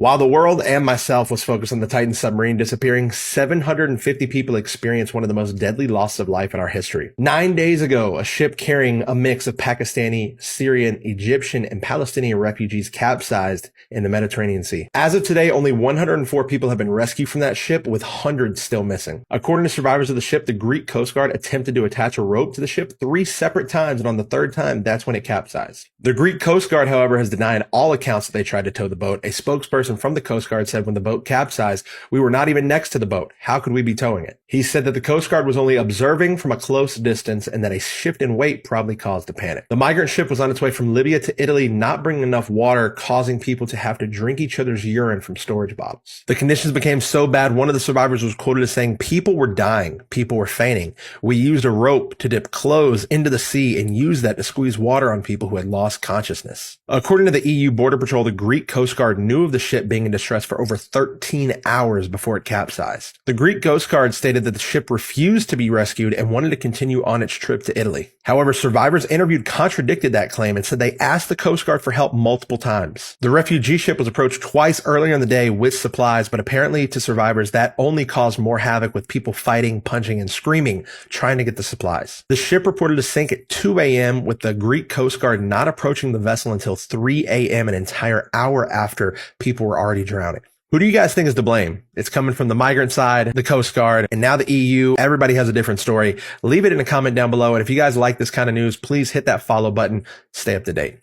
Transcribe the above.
While the world and myself was focused on the Titan submarine disappearing, 750 people experienced one of the most deadly losses of life in our history. 9 days ago, a ship carrying a mix of Pakistani, Syrian, Egyptian, and Palestinian refugees capsized in the Mediterranean Sea. As of today, only 104 people have been rescued from that ship, with hundreds still missing. According to survivors of the ship, the Greek Coast Guard attempted to attach a rope to the ship 3 separate times, and on the 3rd time, that's when it capsized. The Greek Coast Guard, however, has denied all accounts that they tried to tow the boat. A spokesperson from the Coast Guard said when the boat capsized, "We were not even next to the boat. How could we be towing it?" He said that the Coast Guard was only observing from a close distance and that a shift in weight probably caused a panic. The migrant ship was on its way from Libya to Italy, not bringing enough water, causing people to have to drink each other's urine from storage bottles. The conditions became so bad, one of the survivors was quoted as saying, "People were dying. People were fainting. We used a rope to dip clothes into the sea and used that to squeeze water on people who had lost consciousness." According to the EU Border Patrol, the Greek Coast Guard knew of the ship being in distress for over 13 hours before it capsized. The Greek Coast Guard stated that the ship refused to be rescued and wanted to continue on its trip to Italy. However, survivors interviewed contradicted that claim and said they asked the Coast Guard for help multiple times. The refugee ship was approached twice earlier in the day with supplies, but apparently to survivors that only caused more havoc, with people fighting, punching, and screaming trying to get the supplies. The ship reported to sink at 2 a.m. with the Greek Coast Guard not approaching the vessel until 3 a.m., an entire hour after people were already drowning. Who do you guys think is to blame? It's coming from the migrant side, the Coast Guard, and now the EU. Everybody has a different story. Leave it in a comment down below. And if you guys like this kind of news, please hit that follow button. Stay up to date.